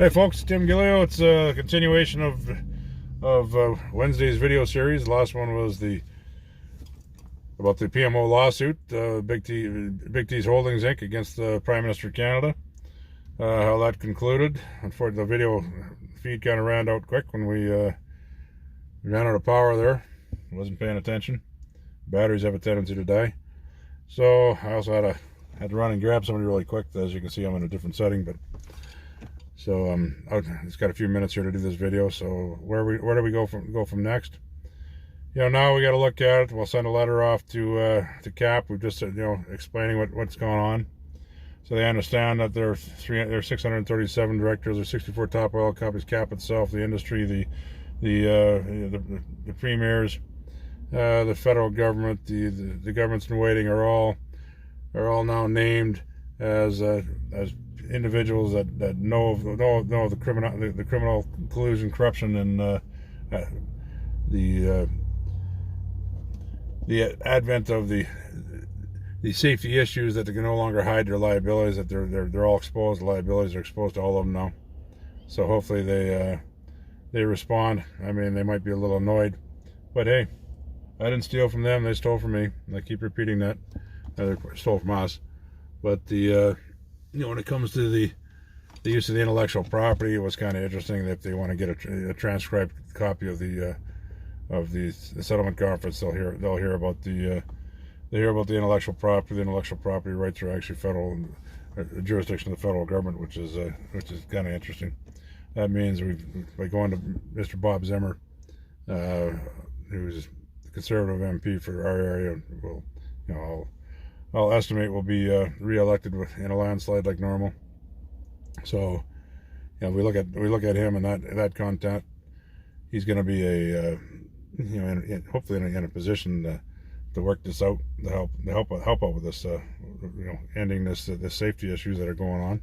Hey folks, Tim Gillio. It's a continuation of Wednesday's video series. The last one was about the PMO lawsuit, Big T's Holdings Inc. against the Prime Minister of Canada. How that concluded. Unfortunately, the video feed kind of ran out quick when we ran out of power there. Wasn't paying attention. Batteries have a tendency to die. So I also had to run and grab somebody really quick. As you can see, I'm in a different setting, but. So it's got a few minutes here to do this video. So where do we go from next? Now we got to look at it. We'll send a letter off to CAP. We've just explaining what's going on, so they understand that there are 637 directors, there's 64 top oil companies, CAP itself, the industry, the premiers, the federal government, the governments in waiting are all now named as individuals that know of the criminal collusion, corruption, and the advent of the safety issues, that they can no longer hide their liabilities, that they're all exposed. The liabilities are exposed to all of them now. So hopefully they respond. I mean, they might be a little annoyed, but hey, I didn't steal from them, they stole from me. I keep repeating that. They stole from us. But when it comes to the use of the intellectual property, it was kind of interesting that if they want to get a transcribed copy of the settlement conference, they'll hear about the intellectual property. The intellectual property rights are actually federal jurisdiction of the federal government, which is kind of interesting. That means by going to Mr. Bob Zimmer, who's the Conservative MP for our area, I'll estimate will be re-elected in a landslide like normal. So, we look at him and that content. He's going to be hopefully in a position to work this out, to help out with this, ending this safety issues that are going on.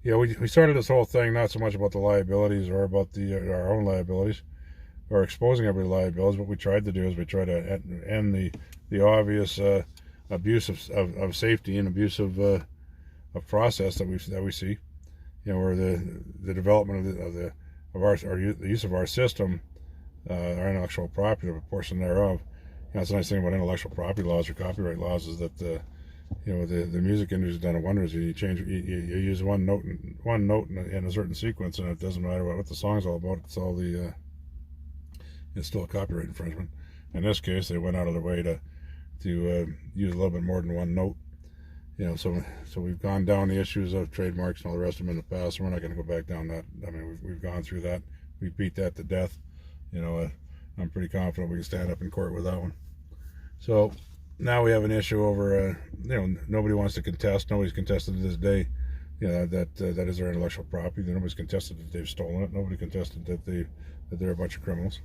We started this whole thing not so much about the liabilities or about our own liabilities or exposing everybody's liabilities. What we tried to do is we tried to end the obvious abuse of safety and abuse of process that we see, where the development of the use of our system, our intellectual property, a portion thereof. That's the nice thing about intellectual property laws or copyright laws, is that the music industry has done wonders. You use one note in a certain sequence, and it doesn't matter what the song's all about. It's still a copyright infringement. In this case, they went out of their way to use a little bit more than one note. So we've gone down the issues of trademarks and all the rest of them in the past, and we're not going to go back down that. I mean, we've gone through that. We beat that to death. I'm pretty confident we can stand up in court with that one. So now we have an issue over, nobody wants to contest. Nobody's contested to this day, that is their intellectual property. Nobody's contested that they've stolen it. Nobody contested that they're a bunch of criminals.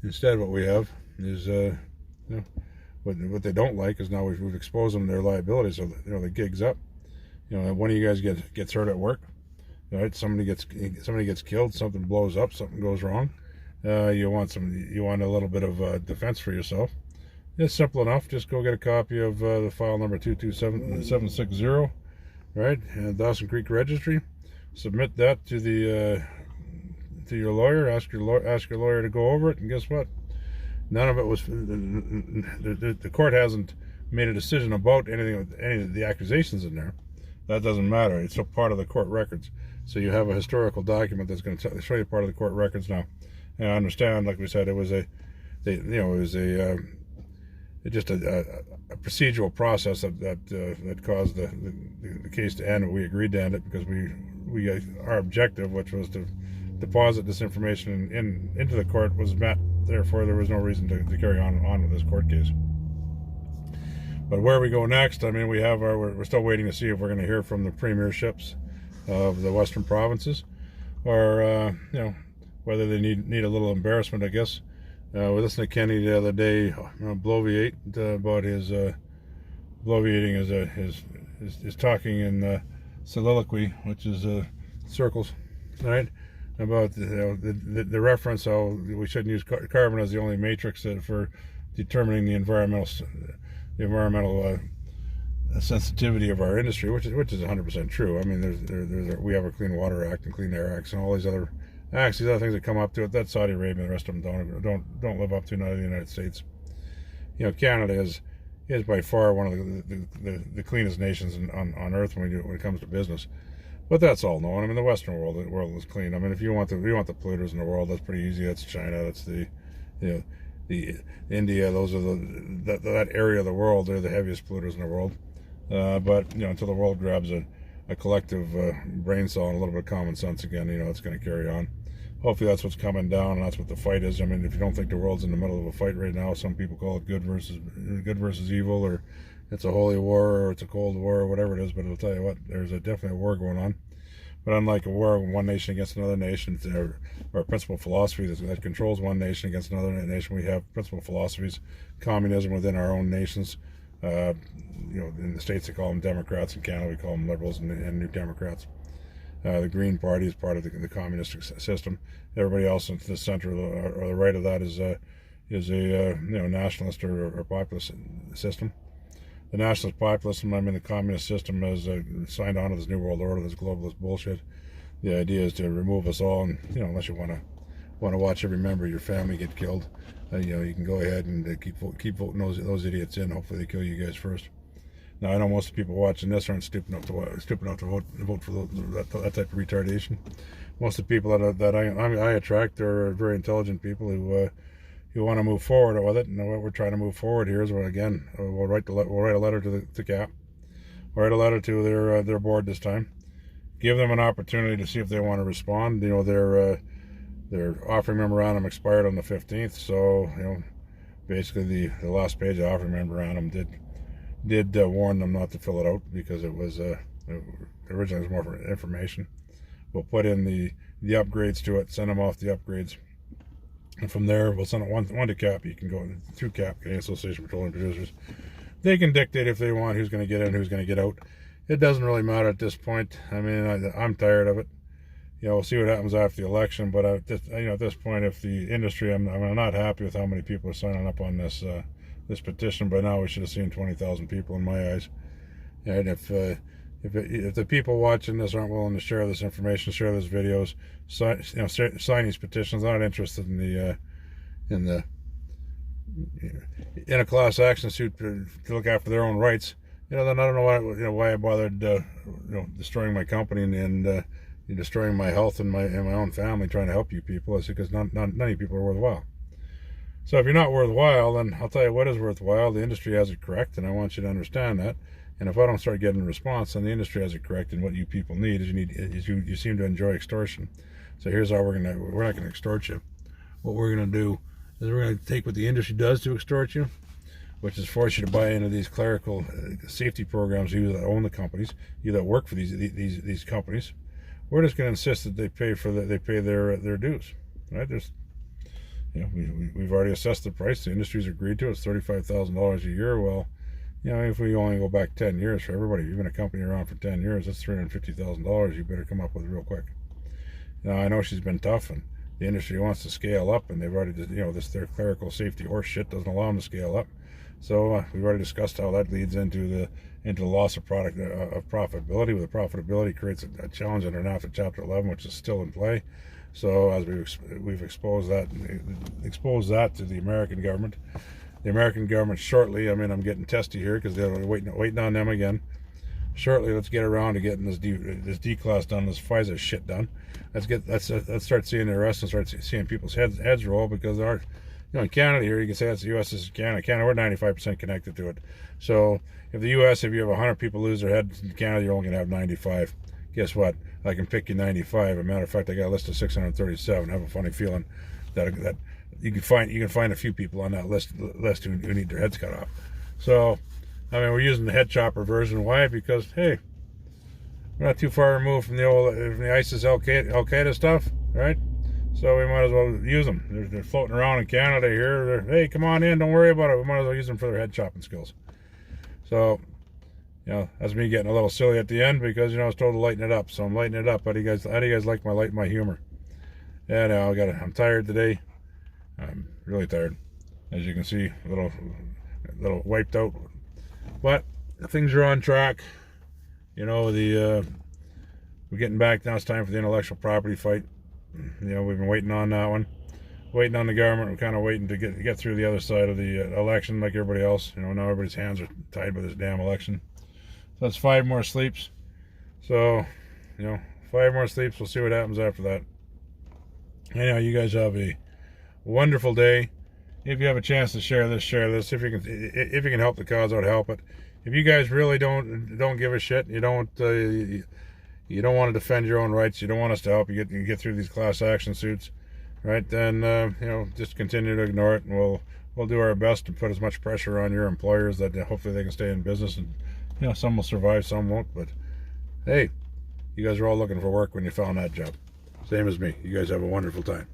Instead, what we have is, what they don't like is now we've exposed them to their liabilities, so the gig's up. One of you guys gets hurt at work, right? Somebody gets killed, something blows up, something goes wrong. You want a little bit of defense for yourself. It's simple enough. Just go get a copy of the file number 227760, right? And Dawson Creek Registry. Submit that to your lawyer. Ask your lawyer to go over it, and guess what? None of it was. The court hasn't made a decision about any of the accusations in there. That doesn't matter. It's a part of the court records. So you have a historical document that's going to show you part of the court records now. And I understand, like we said, it was just a procedural process that caused the case to end. We agreed to end it because our objective, which was to deposit this information into the court, was met. Therefore, there was no reason to carry on with this court case. But where we go next, I mean, we're still waiting to see if we're going to hear from the premierships of the western provinces, or whether they need a little embarrassment, I guess. We listened to Kenny the other day bloviate about his bloviating his talking in soliloquy, which is circles, right? About the reference how we shouldn't use carbon as the only matrix for determining the environmental sensitivity of our industry, which is 100% true. I mean, we have a Clean Water Act and Clean Air Acts and all these other acts, these other things that come up to it that Saudi Arabia and the rest of them don't live up to, not in the United States. You know, Canada is by far one of the cleanest nations on earth when it comes to business. But that's all known. I mean, the Western world is clean. I mean, if you want the polluters in the world, that's pretty easy. That's China. That's the India. Those are that area of the world. They're the heaviest polluters in the world. But you know, until the world grabs a collective brain cell and a little bit of common sense again, you know, it's going to carry on. Hopefully, that's what's coming down, and that's what the fight is. I mean, if you don't think the world's in the middle of a fight right now, some people call it good versus evil, or it's a holy war, or it's a cold war, or whatever it is. But I'll tell you what, there's definitely a war going on. But unlike a war of one nation against another nation, our principal philosophy that controls one nation against another nation, we have principal philosophies, communism within our own nations. You know, in the States they call them Democrats. In Canada we call them Liberals and New Democrats. The Green Party is part of the communist system. Everybody else in the center or the right of that is a you know, nationalist or populist system. The nationalist populism, I mean, the communist system has signed on to this New World Order, this globalist bullshit. The idea is to remove us all, and you know, unless you want to watch every member of your family get killed, you know, you can go ahead and keep voting those idiots in. Hopefully, they kill you guys first. Now, I know most of the people watching this aren't stupid enough to vote for that type of retardation. Most of the people that I attract are very intelligent people who want to move forward with it. And what we're trying to move forward here is, we'll write a letter to CAP. We'll write a letter to their board this time. Give them an opportunity to see if they want to respond. You know, their offering memorandum expired on the 15th, so you know, basically the last page of the offering memorandum did warn them not to fill it out because it was originally it was more for information. We'll put in the upgrades to it, send them off the upgrades, and from there we'll send it one to CAP. You can go through CAP, Canadian Association of Petroleum Producers. They can dictate if they want who's going to get in, who's going to get out. It doesn't really matter at this point. I mean, I'm tired of it. You know, we'll see what happens after the election. But at this point, if the industry, I'm not happy with how many people are signing up on this petition. By now, we should have seen 20,000 people in my eyes. And if the people watching this aren't willing to share this information, share these videos, sign these petitions, I'm not interested in a class action suit to look after their own rights. You know, then I don't know why I bothered destroying my company and destroying my health and my own family trying to help you people. It's because none of you people are worthwhile. So if you're not worthwhile, then I'll tell you what is worthwhile. The industry has it correct, and I want you to understand that. And if I don't start getting a response, then the industry has it correct, and what you people need is you seem to enjoy extortion. So here's how we're not gonna extort you. What we're gonna do is we're gonna take what the industry does to extort you, which is force you to buy into these clerical safety programs. You that own the companies, you that work for these companies. We're just going to insist that they pay their dues, right? We've already assessed the price. The industry's agreed to it. It's $35,000 a year. Well, you know, if we only go back 10 years for everybody, you've been a company around for 10 years. That's $350,000. You better come up with it real quick. Now I know she's been tough, and the industry wants to scale up, and they've already, their clerical safety horse shit doesn't allow them to scale up. So we've already discussed how that leads into the loss of profitability. Where the profitability creates a challenge under NAFTA Chapter 11, which is still in play. So as we've exposed that to the American government. The American government shortly, I mean, I'm getting testy here because they're waiting on them again. Shortly, let's get around to getting this D-class done, this FISA shit done. Let's start seeing the arrests and start seeing people's heads roll, because in Canada here, you can say that's the U.S. is Canada. Canada, we're 95% connected to it. So if the U.S., if you have 100 people lose their heads, in Canada, you're only going to have 95. Guess what? I can pick you 95. As a matter of fact, I got a list of 637. I have a funny feeling that you can find a few people on that list who need their heads cut off. So, I mean, we're using the head chopper version. Why? Because, hey, we're not too far removed from the ISIS Al Qaeda stuff, right? So we might as well use them. They're floating around in Canada here. Hey, come on in. Don't worry about it. We might as well use them for their head chopping skills. So, that's me getting a little silly at the end because, I was told to lighten it up. So I'm lightening it up. How do you guys like my humor? Yeah, no, I'm tired today. I'm really tired. As you can see, a little wiped out. But things are on track. You know, we're getting back now. It's time for the intellectual property fight. You know, we've been waiting on that one, waiting on the government. We're kind of waiting to get through the other side of the election, like everybody else. You know, now everybody's hands are tied by this damn election. So that's 5 more sleeps. So, you know, 5 more sleeps. We'll see what happens after that. Anyhow, you guys have a wonderful day. If you have a chance to share this, share this. If you can help the cause out, help it. If you guys really don't give a shit, you don't want to defend your own rights, you don't want us to help you get through these class action suits, right? Then you know, just continue to ignore it, and we'll do our best to put as much pressure on your employers that hopefully they can stay in business. And you know, some will survive, some won't. But hey, you guys are all looking for work when you found that job, same as me. You guys have a wonderful time.